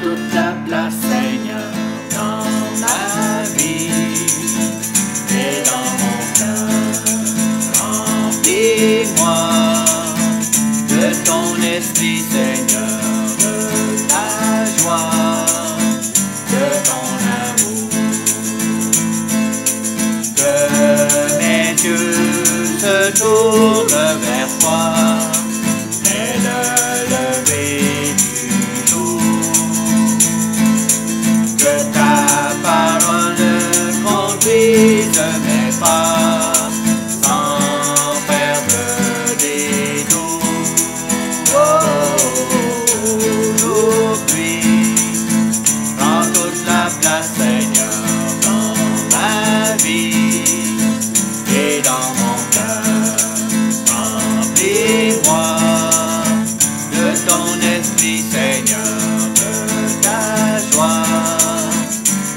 toute la place, Seigneur, dans ma vie et dans mon cœur. Remplis-moi de ton esprit, Seigneur, de ta joie, de ton amour. Que mes yeux se tournent vers toi, dès le lever du jour. Que ta parole conduise mes pas, sans faire de détour. Aujourd'hui, prends toute la place, Seigneur, dans ma vie et dans mon cœur. Remplis-moi de ton esprit, Seigneur, de ta joie,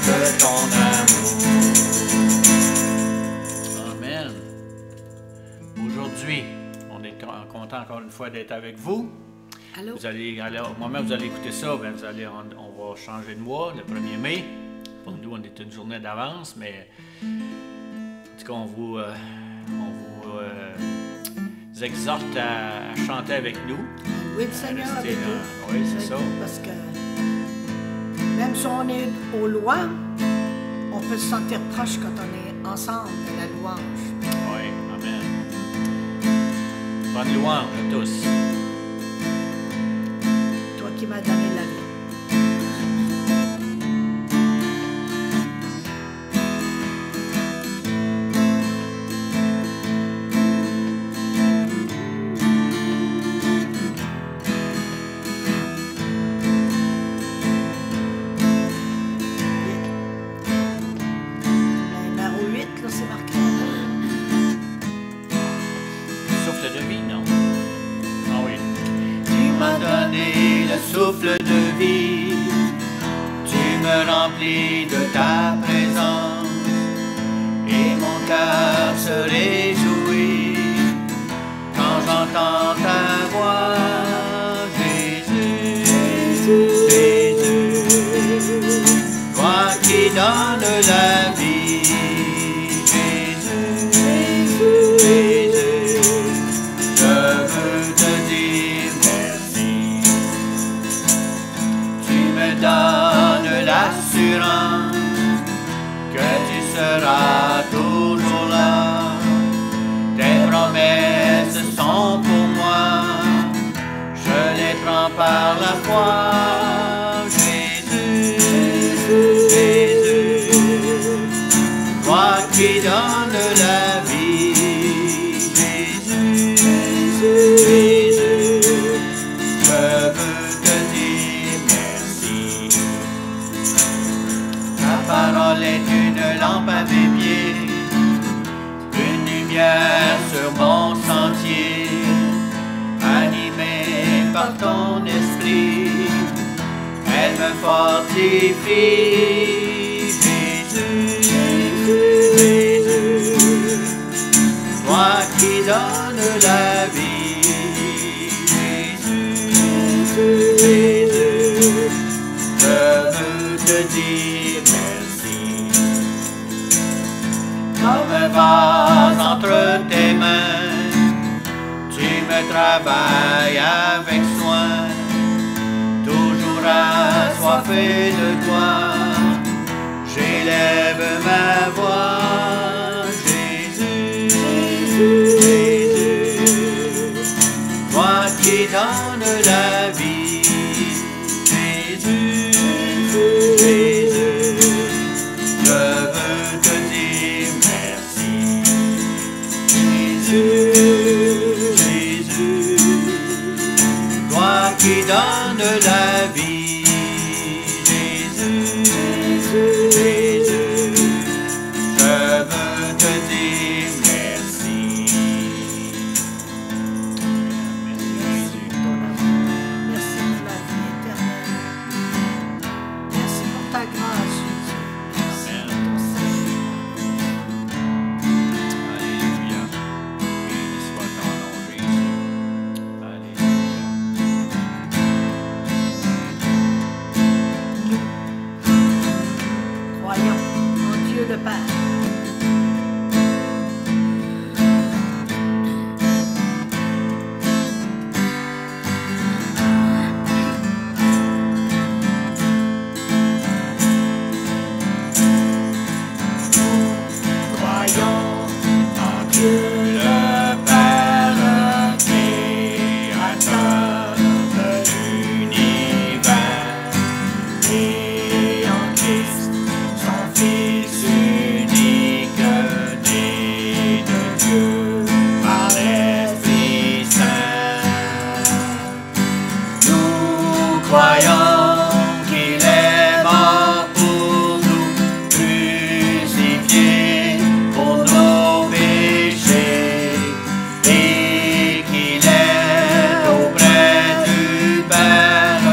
de ton amour. Amen. Aujourd'hui, on est content encore une fois d'être avec vous. Allô? Vous allez, au moment où vous allez écouter ça, ben vous allez, on va changer de mois, le 1er mai. Pour nous, on est une journée d'avance, mais en tout cas, on vous exhorte à chanter avec nous. Oui, le Seigneur avec nous. Oui, c'est ça. Parce que même si on est au loin, on peut se sentir proche quand on est ensemble dans la louange. Oui, amen. Bonne louange à tous. Toi qui m'as donné la vie. Numéro 8, là, c'est marqué. Souffle de vie, non? Ah oui. Tu m'as donné le souffle de vie, tu me remplis de ta présence, et mon cœur se réjouit quand j'entends ta voix, Jésus, Jésus, toi qui donnes la vie, Jésus, Jésus, je veux te dire merci. Tu me donnes l'assurance que tu seras toujours là. Tes promesses sont pour moi, je les prends par la foi. Jésus, Jésus, toi qui donnes la vie, Jésus, Jésus, je veux te dire merci. Ta parole est une lampe à mes pieds, une lumière sur mon sentier, animée par ton esprit, elle me fortifie. Jésus, Jésus, toi qui donnes la vie, Jésus, Jésus, je veux te dire merci. Comme un vase entre tes mains, tu me travailles avec soin, toujours assoiffé de toi, j'élève ma voix. Jésus, Jésus, toi qui donnes la vie, Jésus, Jésus, je veux te dire merci. Jésus, Jésus, toi qui donnes la vie, Jésus, Jésus, je veux te dire merci. Merci Jésus. Merci pour la vie éternelle. Merci pour ta grâce, Jésus. Merci Amen. pour ton salut. Alléluia. Béni soit ton nom, Jésus. Alléluia. Dieu le Père créateur de l'univers, et en Christ, son Fils unique, né de Dieu par l'Esprit Saint. Nous croyons qu'il est mort pour nous, crucifié pour nos péchés, et qu'il est auprès du Père,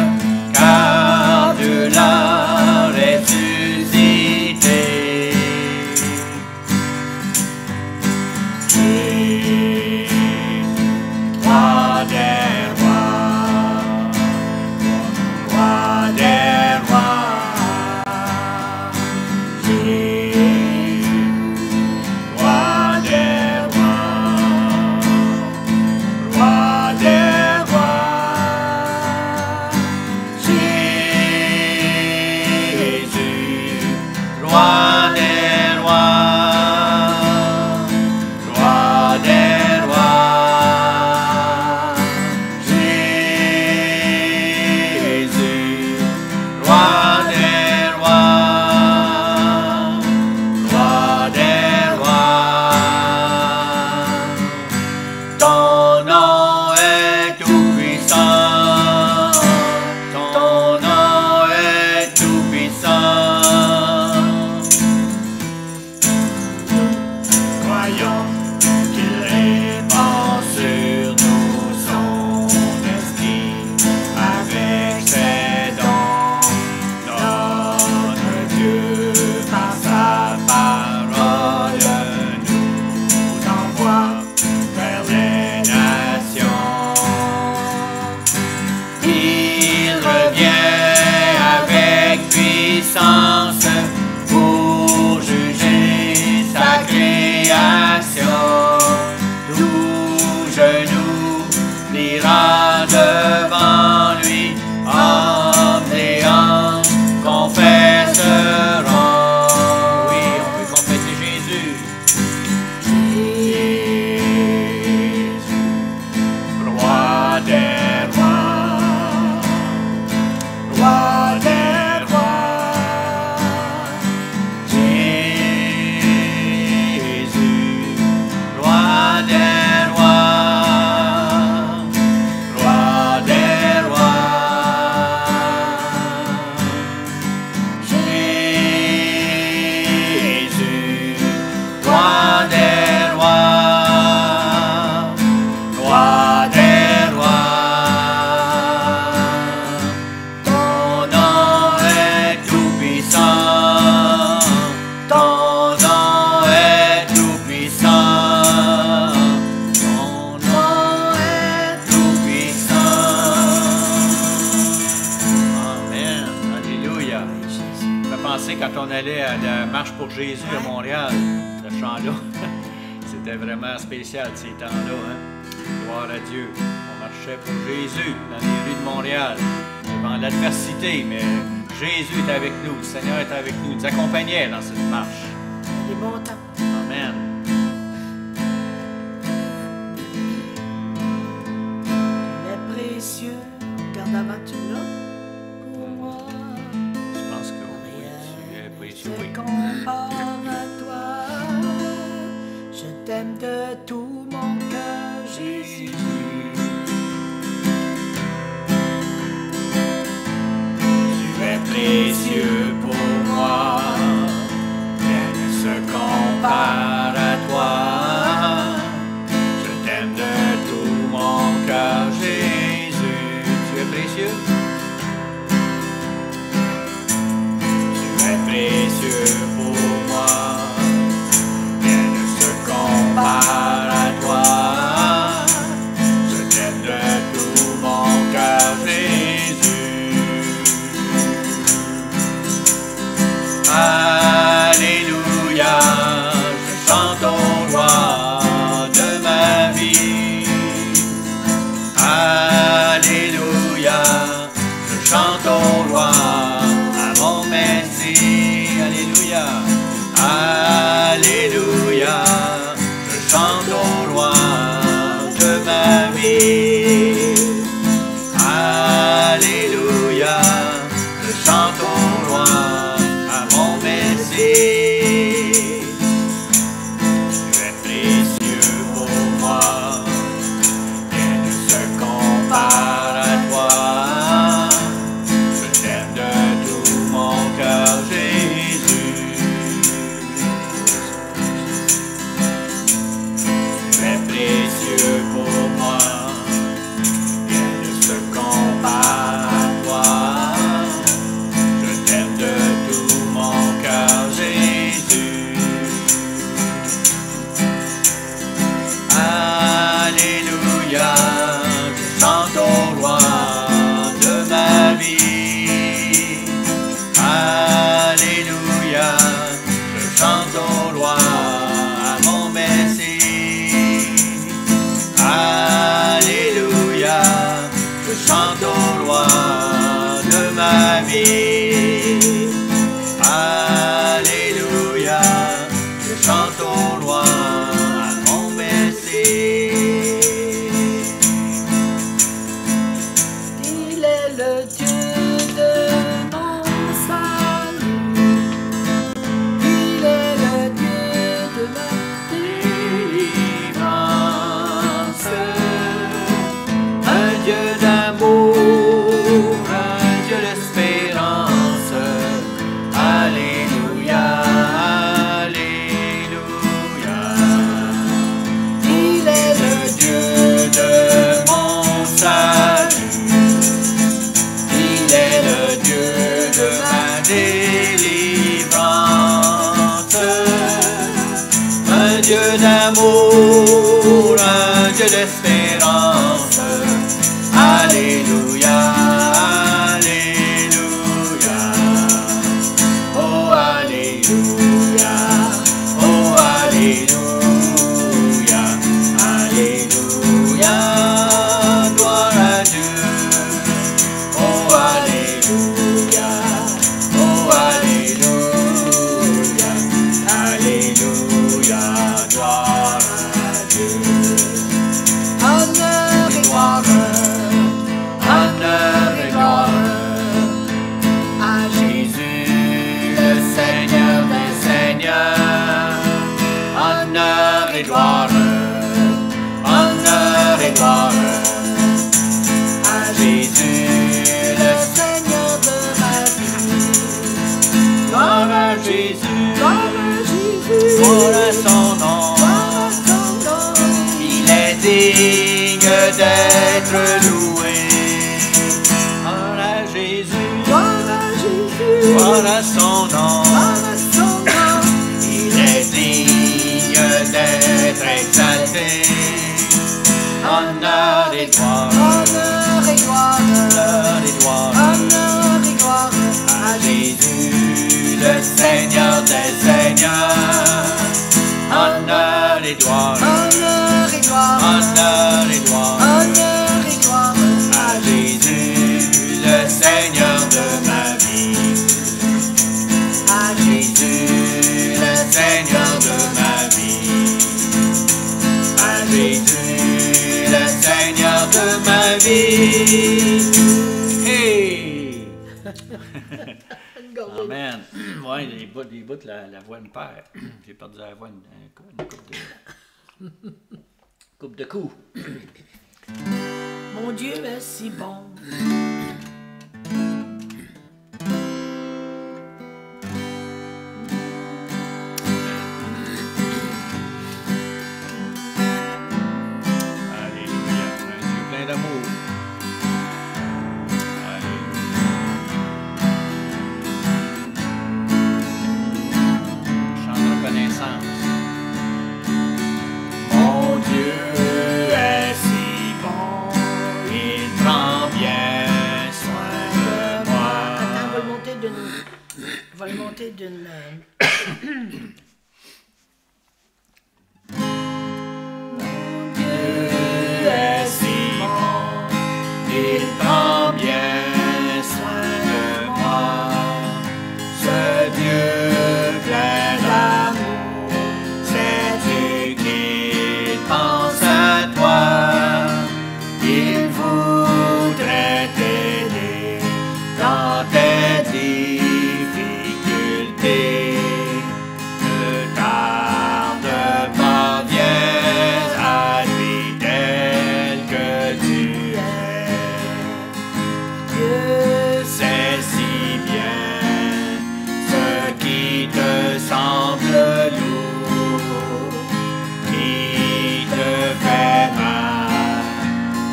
car Dieu l'a ressuscité. Roi des rois, Roi des rois, Jésus, Roi des rois, Roi des rois, Jésus, Roi des rois, Roi des rois, Jésus, Roi des rois, Roi des rois. Ton nom est tout puissant, ton nom est tout puissant. Croyons qu'il répand sur nous son esprit avec ses dons. Notre Dieu, par sa parole, nous envoie vers les nations. Il revient avec puissance pour juger sa création. Tout genou pliera devant lui, hommes et anges confesseront. Oui, on peut confesser Jésus. Jésus, Roi des rois, Roi des rois, Jésus, Roi des rois, Roi des rois, Jésus, Roi des rois, Roi des rois. Ton nom est tout puissant, ton nom est tout puissant, ton nom est tout puissant. Amen, alléluia. Ça me fait penser quand on allait à la marche pour Jésus à Montréal, ce chant-là. C'était vraiment spécial ces temps-là, hein? Gloire à Dieu. On marchait pour Jésus dans les rues de Montréal, devant l'adversité, mais Jésus est avec nous, le Seigneur est avec nous, il nous accompagnait dans cette marche. Des bons temps. Amen. Il est précieux. Regarde avant tu l'as pour moi. Je pense que oui, tu es précieux, oui. Je compare à toi. Je t'aime de tout mon cœur, Jésus. Tu es précieux pour moi, rien ne se compare à toi. Je t'aime de tout mon cœur, Jésus. Tu es précieux. Tu es précieux pour moi, rien ne se compare à toi. Je t'aime de tout mon cœur, Jésus. d'amour, un Dieu d'espérance. Alléluia, Alléluia. Oh, Alléluia, oh, Alléluia, Alléluia. Gloire à Dieu. Oh, Alléluia, oh, Alléluia, Alléluia. Gloire à Dieu. Honneur et gloire, Honneur et gloire à Jésus, le Seigneur des Seigneurs. Honneur et gloire, honneur et gloire à Jésus, le Seigneur de ma vie. gloire à Jésus, Gloire à Jésus, gloire à son nom. gloire à son nom. Il est digne d'être loué. Gloire à Jésus, Gloire à Jésus, gloire à son nom. gloire à son nom. Il est digne d'être exalté. Honneur et gloire, Honneur et gloire, honneur et gloire honneur et gloire à Jésus, le Seigneur des Seigneurs. Honneur et gloire, honneur et gloire, honneur et gloire honneur et gloire à Jésus, le Seigneur de ma vie. À Jésus, le Seigneur de ma vie. À Jésus, le Seigneur de ma vie. Hey! Amen. Ouais, les bouts, la voix me perd. J'ai perdu la voix une coupe de coups. Mon Dieu est si bon. Alléluia. Un Dieu plein d'amour. Alléluia. Chant de reconnaissance. Mon Dieu est si bon, il prend bien soin de moi. Attends, on va le monter d'une. On va le monter d'une. Dieu est si bon, il prend bien soin de moi. Ce Dieu plein d'amour, c'est Dieu qui pense à toi. Il voudrait t'aider dans tes difficultés. Ne tarde pas, viens à lui tel que tu es. Dieu sait si bien ce qui te semble lourd, qui te fait mal,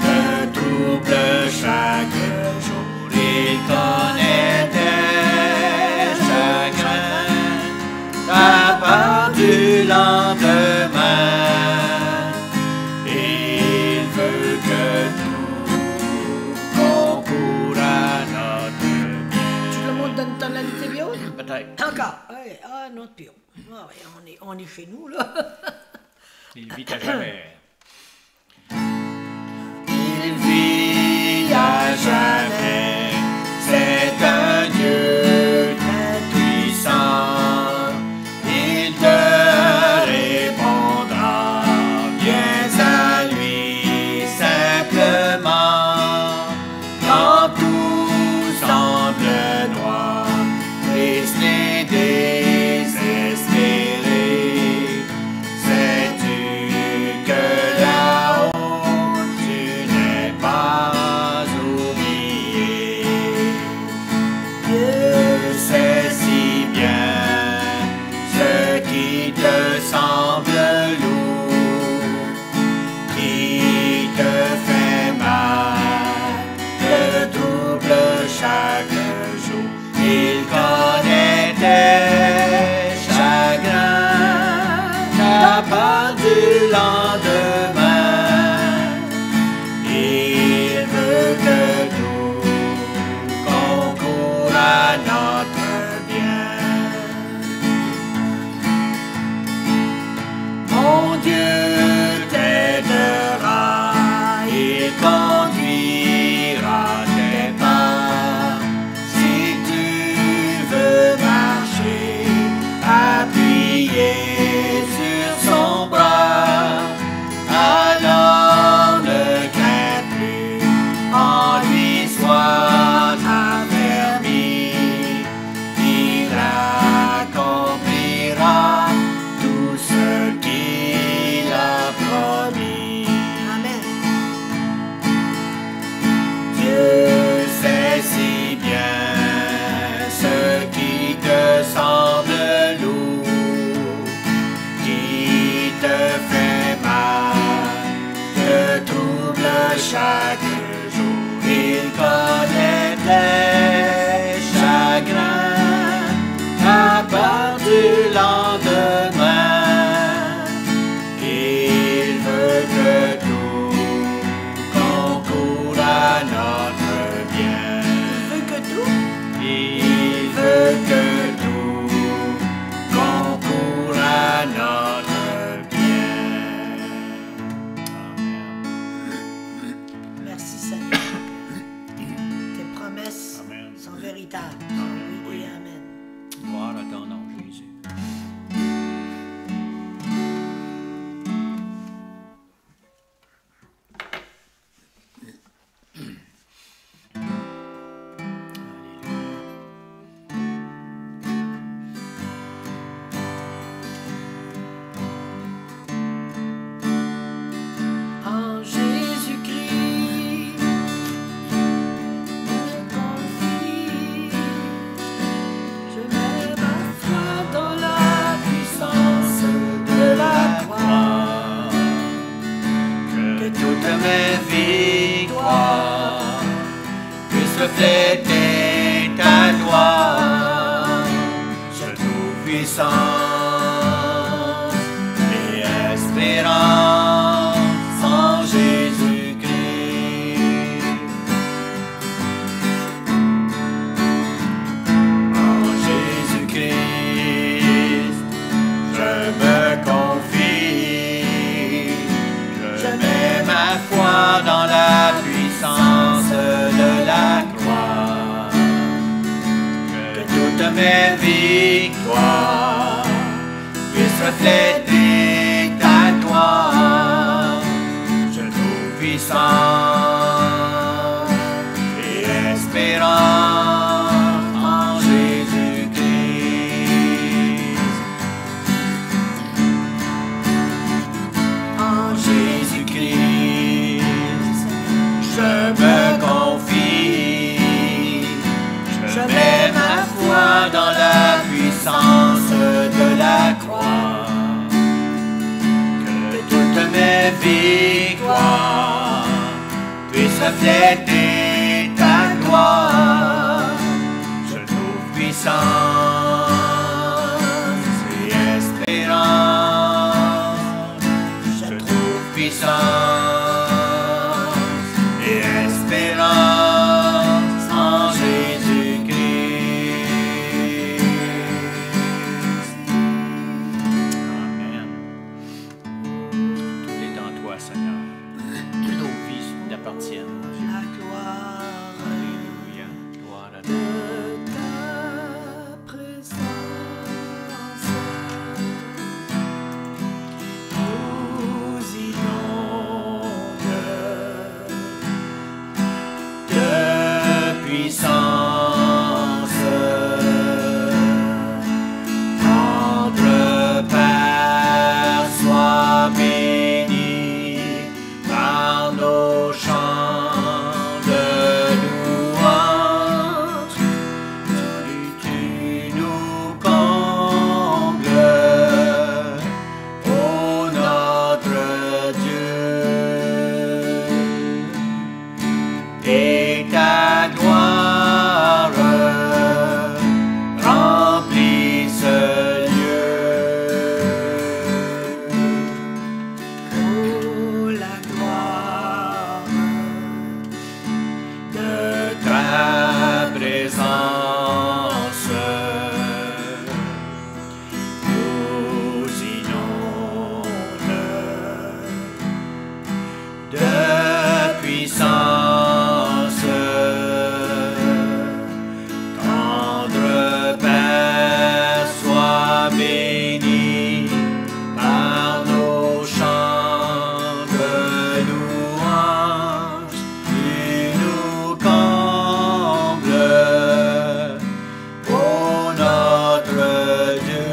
te trouble chaque jour. Il connaît tes chagrins, ta part du lendemain. Il veut que tout concourt à notre bien. Tu le montes dans une tonalité bio? Peut-être. Encore. Ouais, ah, notre bio. Ah, ouais, on est chez nous, là. Il vit à jamais. Il vit à jamais. C'est un Dieu très puissant. Il te répondra. Viens à lui simplement. Quand tout semble noir, triste et désespéré, sais-tu que refléter ta gloire, je trouve puissance et espérance en Jésus-Christ. En Jésus-Christ, je me confie, je mets ma foi dans la puissance de la croix, que toutes mes victoires puissent refléter ta gloire, je trouve puissance et espérance en Jésus-Christ. En Jésus-Christ, je me confie, je mets ma foi dans la puissance de la croix, que toutes mes victoires puissent refléter ta gloire, je trouve puissance et espérance, je trouve puissance et espérance en Jésus-Christ. Amen. Tout est en toi, Seigneur. Toutes nos vies t'appartiennent. La gloire Alléluia. Gloire à toi. de ta présence nous inonde De puissance, notre Père soit béni par nos chants de louange. Tu nous combles, ô notre Dieu, et ta gloire remplit ce lieu. Oh, la gloire De ta présence nous inonde de puissance. Tendre Père, sois béni par nos chants de louange. Tu nous combles, ô notre Dieu,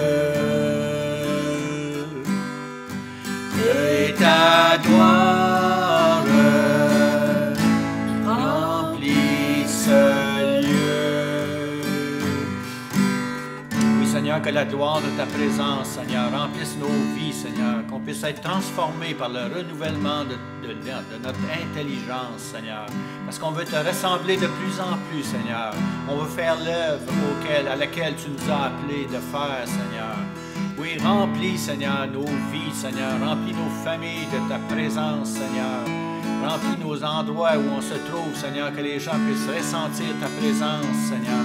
et ta gloire remplit ce lieu. Oui, Seigneur, que la gloire de ta présence, Seigneur, remplisse nos vies, Seigneur, qu'on puisse être transformés par le renouvellement de notre intelligence, Seigneur, parce qu'on veut te ressembler de plus en plus, Seigneur. On veut faire l'œuvre à laquelle tu nous as appelés de faire, Seigneur. Oui, remplis, Seigneur, nos vies, Seigneur, remplis nos familles de ta présence, Seigneur. Remplis nos endroits où on se trouve, Seigneur, que les gens puissent ressentir ta présence, Seigneur.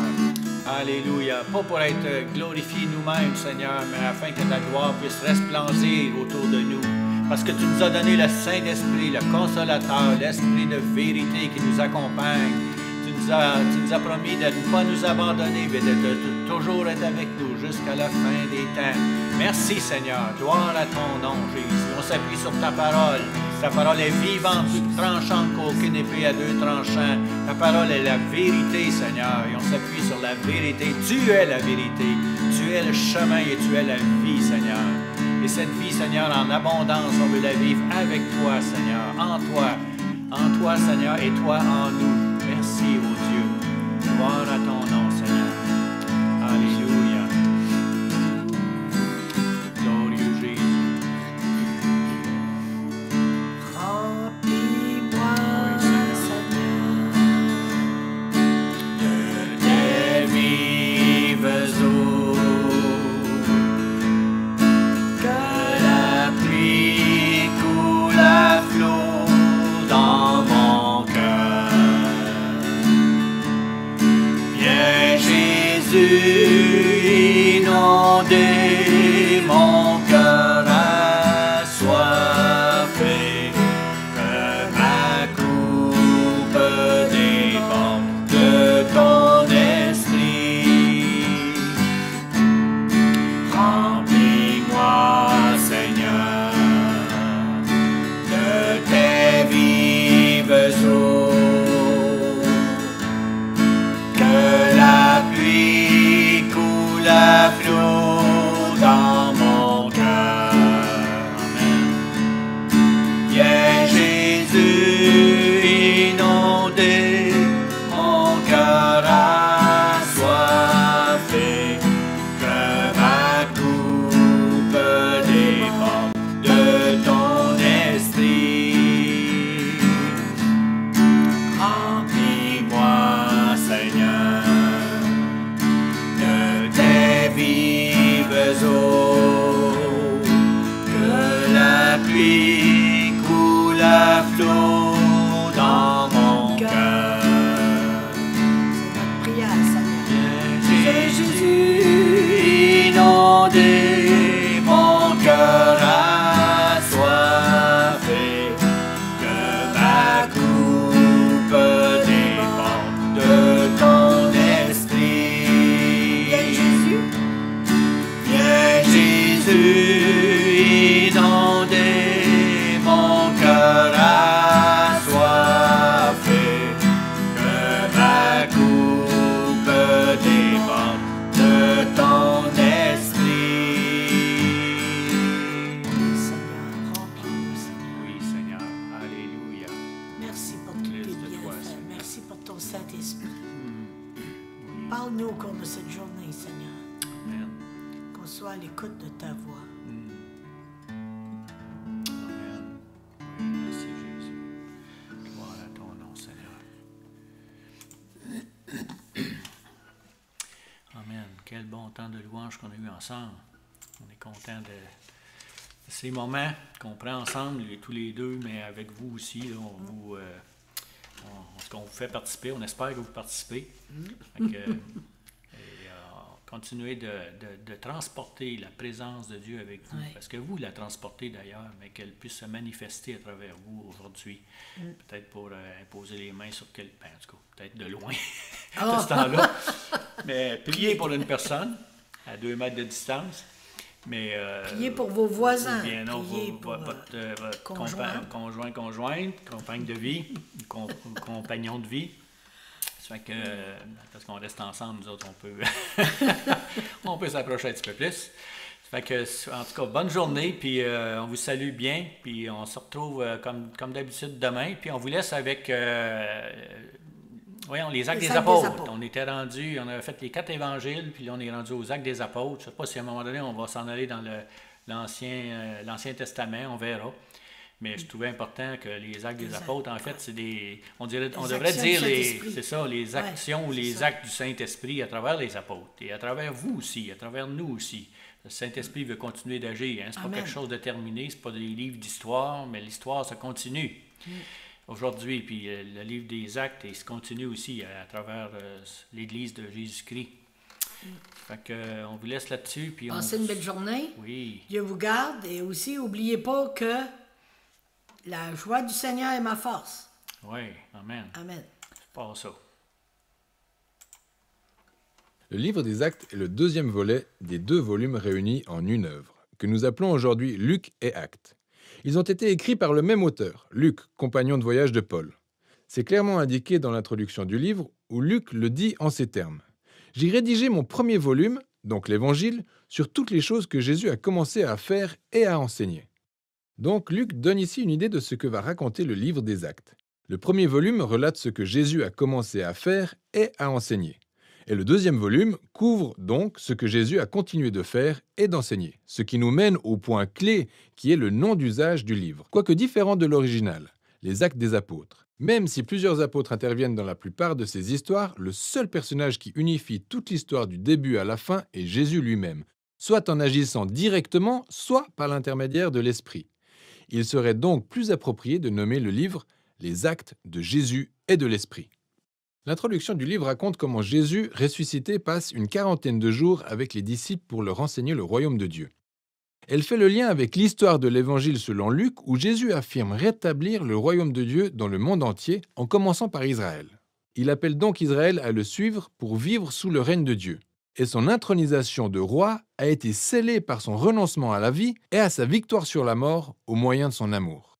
Alléluia. Pas pour être glorifiés nous-mêmes, Seigneur, mais afin que ta gloire puisse resplendir autour de nous. Parce que tu nous as donné le Saint-Esprit, le Consolateur, l'Esprit de vérité qui nous accompagne. Tu nous as promis de ne pas nous abandonner, mais de toujours être avec nous jusqu'à la fin des temps. Merci, Seigneur. Gloire à ton nom, Jésus. On s'appuie sur ta parole. Ta parole est vivante, plus tranchante qu'aucune épée à deux tranchants. Ta parole est la vérité, Seigneur. Et on s'appuie sur la vérité. Tu es la vérité. Tu es le chemin et tu es la vie, Seigneur. Et cette vie, Seigneur, en abondance, on veut la vivre avec toi, Seigneur. En toi, Seigneur, et toi en nous. Merci, ô Dieu. Gloire à ton nom, Seigneur. Alléluia. Glorieux Jésus. Remplis-moi, Oui, Seigneur. Seigneur. lui coule à flot dans mon cœur. C'est notre prière, Seigneur. C'est Jésus inondé, mon cœur assoiffé, que ma coupe déborde de ton esprit. Viens Jésus, Viens Jésus inondé, mon cœur assoiffé, que ma coupe déborde de ton esprit. Seigneur, remplis-nous, Seigneur. Oui, Seigneur. Alléluia. Merci pour tous tes Plus de toi, bienfaits. Seigneur. Merci pour ton Saint-Esprit. Oui. Parle-nous au cours de cette journée, Seigneur. Amen. Qu'on soit à l'écoute de ta voix. Amen. Oui, merci Jésus. Gloire à ton nom, Seigneur. Amen. Quel bon temps de louange qu'on a eu ensemble. On est content de ces moments qu'on prend ensemble, tous les deux, mais avec vous aussi. Là, on vous fait participer. On espère que vous participez. Fait que, continuez de transporter la présence de Dieu avec vous. Oui. Parce que vous la transportez d'ailleurs, mais qu'elle puisse se manifester à travers vous aujourd'hui. Peut-être pour imposer les mains sur quelqu'un, en tout cas, peut-être de loin, à ce temps-là. Mais priez pour une personne à 2 mètres de distance. Mais, Priez pour vos voisins. Bien non, Priez votre conjoint, conjointe, compagne de vie, compagnon de vie. Ça fait que, parce qu'on reste ensemble, nous autres, on peut s'approcher un petit peu plus. Ça fait que, en tout cas, bonne journée, puis on vous salue bien, puis on se retrouve comme d'habitude demain, puis on vous laisse avec les actes des apôtres. On était rendus, on avait fait les 4 évangiles, puis là on est rendu aux actes des apôtres. Je ne sais pas si à un moment donné on va s'en aller dans l'Ancien Testament, on verra. Mais je trouvais important que les actes des apôtres, en fait, c'est on devrait dire les actions ou les actes du Saint-Esprit à travers les apôtres et à travers vous aussi, à travers nous aussi. Le Saint-Esprit veut continuer d'agir. Hein? Ce n'est pas quelque chose de terminé, ce n'est pas des livres d'histoire, mais l'histoire, ça continue. Aujourd'hui, puis le livre des actes, il se continue aussi à travers l'Église de Jésus-Christ. Fait que, on vous laisse là-dessus. Puis Passez une belle journée. Oui. Dieu vous garde. Et aussi, n'oubliez pas que la joie du Seigneur est ma force. Oui, amen. Amen. C'est pas ça. Le livre des Actes est le 2e volet des 2 volumes réunis en une œuvre, que nous appelons aujourd'hui Luc et Actes. Ils ont été écrits par le même auteur, Luc, compagnon de voyage de Paul. C'est clairement indiqué dans l'introduction du livre, où Luc le dit en ces termes. « J'ai rédigé mon premier volume, donc l'Évangile, sur toutes les choses que Jésus a commencé à faire et à enseigner. » Donc Luc donne ici une idée de ce que va raconter le livre des Actes. Le premier volume relate ce que Jésus a commencé à faire et à enseigner. Et le 2e volume couvre donc ce que Jésus a continué de faire et d'enseigner, ce qui nous mène au point clé qui est le nom d'usage du livre, quoique différent de l'original, les Actes des apôtres. Même si plusieurs apôtres interviennent dans la plupart de ces histoires, le seul personnage qui unifie toute l'histoire du début à la fin est Jésus lui-même, soit en agissant directement, soit par l'intermédiaire de l'Esprit. Il serait donc plus approprié de nommer le livre « Les Actes de Jésus et de l'Esprit ». L'introduction du livre raconte comment Jésus, ressuscité, passe une 40aine de jours avec les disciples pour leur enseigner le royaume de Dieu. Elle fait le lien avec l'histoire de l'Évangile selon Luc, où Jésus affirme rétablir le royaume de Dieu dans le monde entier, en commençant par Israël. Il appelle donc Israël à le suivre pour vivre sous le règne de Dieu. Et son intronisation de roi a été scellée par son renoncement à la vie et à sa victoire sur la mort au moyen de son amour.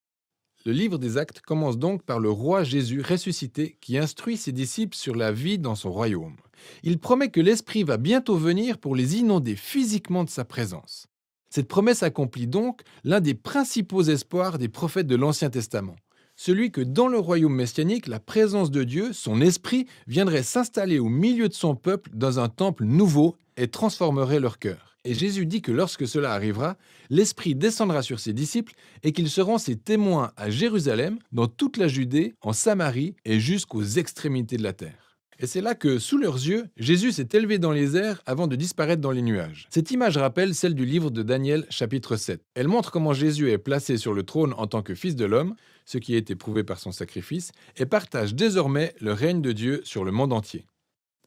Le livre des Actes commence donc par le roi Jésus ressuscité qui instruit ses disciples sur la vie dans son royaume. Il promet que l'Esprit va bientôt venir pour les inonder physiquement de sa présence. Cette promesse accomplit donc l'un des principaux espoirs des prophètes de l'Ancien Testament. Celui que dans le royaume messianique, la présence de Dieu, son esprit, viendrait s'installer au milieu de son peuple dans un temple nouveau et transformerait leur cœur. Et Jésus dit que lorsque cela arrivera, l'Esprit descendra sur ses disciples et qu'ils seront ses témoins à Jérusalem, dans toute la Judée, en Samarie et jusqu'aux extrémités de la terre. Et c'est là que, sous leurs yeux, Jésus s'est élevé dans les airs avant de disparaître dans les nuages. Cette image rappelle celle du livre de Daniel, chapitre 7. Elle montre comment Jésus est placé sur le trône en tant que Fils de l'homme, ce qui a été prouvé par son sacrifice, et partage désormais le règne de Dieu sur le monde entier.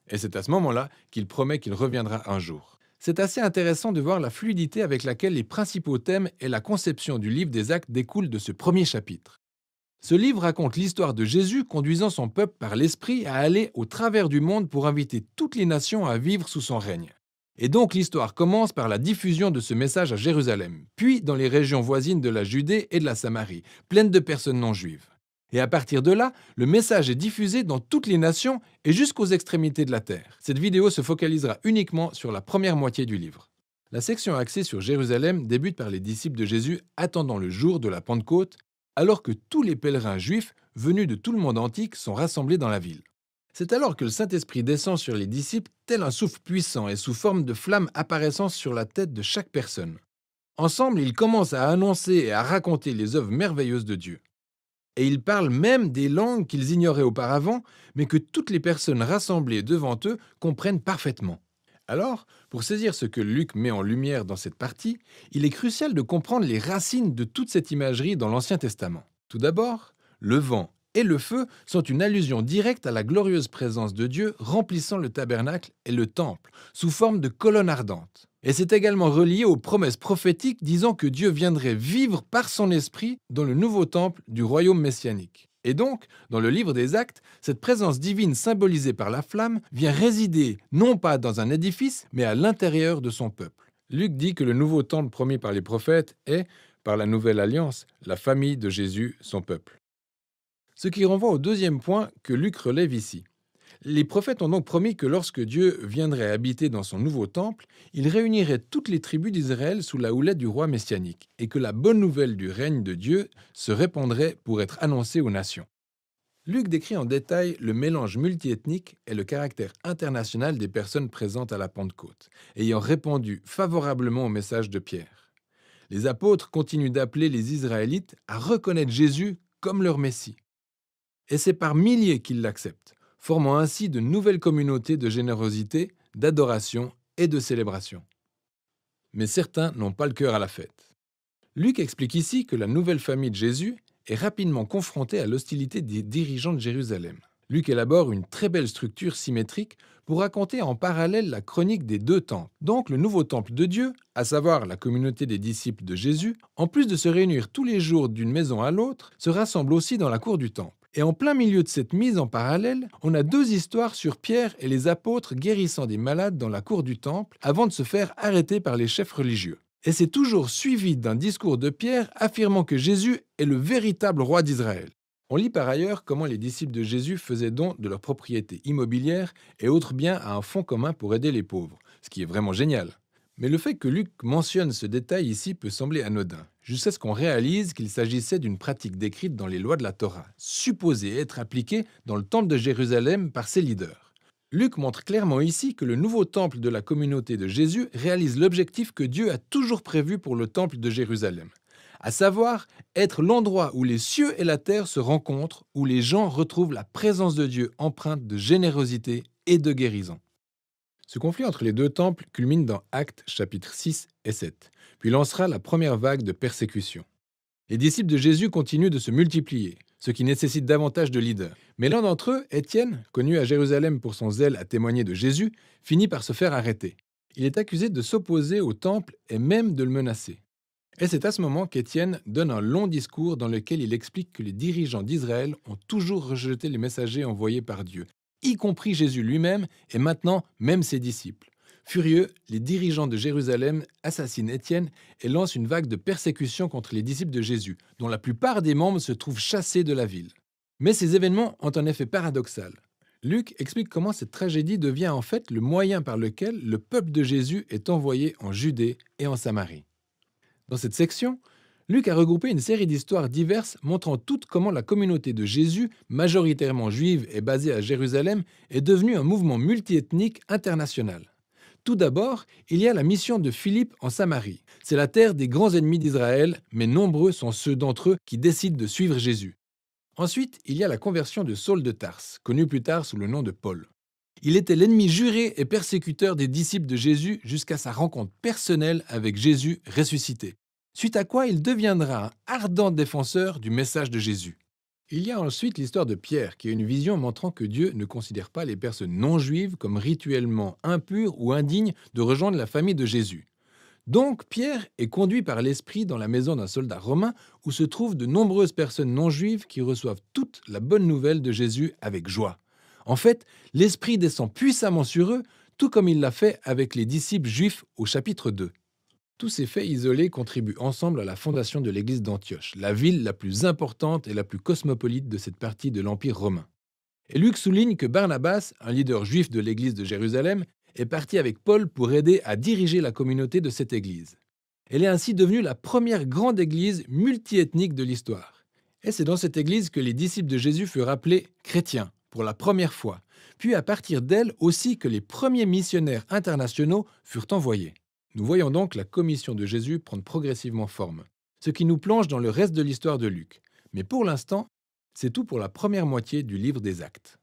Et c'est à ce moment-là qu'il promet qu'il reviendra un jour. C'est assez intéressant de voir la fluidité avec laquelle les principaux thèmes et la conception du livre des Actes découlent de ce premier chapitre. Ce livre raconte l'histoire de Jésus conduisant son peuple par l'Esprit à aller au travers du monde pour inviter toutes les nations à vivre sous son règne. Et donc l'histoire commence par la diffusion de ce message à Jérusalem, puis dans les régions voisines de la Judée et de la Samarie, pleines de personnes non juives. Et à partir de là, le message est diffusé dans toutes les nations et jusqu'aux extrémités de la terre. Cette vidéo se focalisera uniquement sur la première moitié du livre. La section axée sur Jérusalem débute par les disciples de Jésus attendant le jour de la Pentecôte, alors que tous les pèlerins juifs venus de tout le monde antique sont rassemblés dans la ville. C'est alors que le Saint-Esprit descend sur les disciples tel un souffle puissant et sous forme de flamme apparaissant sur la tête de chaque personne. Ensemble, ils commencent à annoncer et à raconter les œuvres merveilleuses de Dieu. Et ils parlent même des langues qu'ils ignoraient auparavant, mais que toutes les personnes rassemblées devant eux comprennent parfaitement. Alors, pour saisir ce que Luc met en lumière dans cette partie, il est crucial de comprendre les racines de toute cette imagerie dans l'Ancien Testament. Tout d'abord, le vent et le feu sont une allusion directe à la glorieuse présence de Dieu remplissant le tabernacle et le temple, sous forme de colonnes ardentes. Et c'est également relié aux promesses prophétiques disant que Dieu viendrait vivre par son esprit dans le nouveau temple du royaume messianique. Et donc, dans le livre des Actes, cette présence divine symbolisée par la flamme vient résider non pas dans un édifice, mais à l'intérieur de son peuple. Luc dit que le nouveau temple promis par les prophètes est, par la nouvelle alliance, la famille de Jésus, son peuple. Ce qui renvoie au deuxième point que Luc relève ici. Les prophètes ont donc promis que lorsque Dieu viendrait habiter dans son nouveau temple, il réunirait toutes les tribus d'Israël sous la houlette du roi messianique, et que la bonne nouvelle du règne de Dieu se répandrait pour être annoncée aux nations. Luc décrit en détail le mélange multiethnique et le caractère international des personnes présentes à la Pentecôte, ayant répondu favorablement au message de Pierre. Les apôtres continuent d'appeler les Israélites à reconnaître Jésus comme leur Messie. Et c'est par milliers qu'ils l'acceptent, formant ainsi de nouvelles communautés de générosité, d'adoration et de célébration. Mais certains n'ont pas le cœur à la fête. Luc explique ici que la nouvelle famille de Jésus est rapidement confrontée à l'hostilité des dirigeants de Jérusalem. Luc élabore une très belle structure symétrique pour raconter en parallèle la chronique des deux temples. Donc le nouveau temple de Dieu, à savoir la communauté des disciples de Jésus, en plus de se réunir tous les jours d'une maison à l'autre, se rassemble aussi dans la cour du temple. Et en plein milieu de cette mise en parallèle, on a deux histoires sur Pierre et les apôtres guérissant des malades dans la cour du temple avant de se faire arrêter par les chefs religieux. Et c'est toujours suivi d'un discours de Pierre affirmant que Jésus est le véritable roi d'Israël. On lit par ailleurs comment les disciples de Jésus faisaient don de leurs propriétés immobilières et autres biens à un fonds commun pour aider les pauvres, ce qui est vraiment génial. Mais le fait que Luc mentionne ce détail ici peut sembler anodin, jusqu'à ce qu'on réalise qu'il s'agissait d'une pratique décrite dans les lois de la Torah, supposée être appliquée dans le temple de Jérusalem par ses leaders. Luc montre clairement ici que le nouveau temple de la communauté de Jésus réalise l'objectif que Dieu a toujours prévu pour le temple de Jérusalem, à savoir être l'endroit où les cieux et la terre se rencontrent, où les gens retrouvent la présence de Dieu empreinte de générosité et de guérison. Ce conflit entre les deux temples culmine dans Actes chapitres 6 et 7, puis lancera la première vague de persécution. Les disciples de Jésus continuent de se multiplier, ce qui nécessite davantage de leaders. Mais l'un d'entre eux, Étienne, connu à Jérusalem pour son zèle à témoigner de Jésus, finit par se faire arrêter. Il est accusé de s'opposer au temple et même de le menacer. Et c'est à ce moment qu'Étienne donne un long discours dans lequel il explique que les dirigeants d'Israël ont toujours rejeté les messagers envoyés par Dieu, y compris Jésus lui-même et maintenant même ses disciples. Furieux, les dirigeants de Jérusalem assassinent Étienne et lancent une vague de persécution contre les disciples de Jésus, dont la plupart des membres se trouvent chassés de la ville. Mais ces événements ont un effet paradoxal. Luc explique comment cette tragédie devient en fait le moyen par lequel le peuple de Jésus est envoyé en Judée et en Samarie. Dans cette section, Luc a regroupé une série d'histoires diverses montrant toutes comment la communauté de Jésus, majoritairement juive et basée à Jérusalem, est devenue un mouvement multiethnique international. Tout d'abord, il y a la mission de Philippe en Samarie. C'est la terre des grands ennemis d'Israël, mais nombreux sont ceux d'entre eux qui décident de suivre Jésus. Ensuite, il y a la conversion de Saul de Tarse, connu plus tard sous le nom de Paul. Il était l'ennemi juré et persécuteur des disciples de Jésus jusqu'à sa rencontre personnelle avec Jésus ressuscité, suite à quoi il deviendra un ardent défenseur du message de Jésus. Il y a ensuite l'histoire de Pierre, qui a une vision montrant que Dieu ne considère pas les personnes non juives comme rituellement impures ou indignes de rejoindre la famille de Jésus. Donc Pierre est conduit par l'Esprit dans la maison d'un soldat romain où se trouvent de nombreuses personnes non juives qui reçoivent toute la bonne nouvelle de Jésus avec joie. En fait, l'Esprit descend puissamment sur eux, tout comme il l'a fait avec les disciples juifs au chapitre 2. Tous ces faits isolés contribuent ensemble à la fondation de l'église d'Antioche, la ville la plus importante et la plus cosmopolite de cette partie de l'Empire romain. Et Luc souligne que Barnabas, un leader juif de l'église de Jérusalem, est parti avec Paul pour aider à diriger la communauté de cette église. Elle est ainsi devenue la première grande église multiethnique de l'histoire. Et c'est dans cette église que les disciples de Jésus furent appelés chrétiens pour la première fois, puis à partir d'elle aussi que les premiers missionnaires internationaux furent envoyés. Nous voyons donc la commission de Jésus prendre progressivement forme, ce qui nous plonge dans le reste de l'histoire de Luc. Mais pour l'instant, c'est tout pour la première moitié du livre des Actes.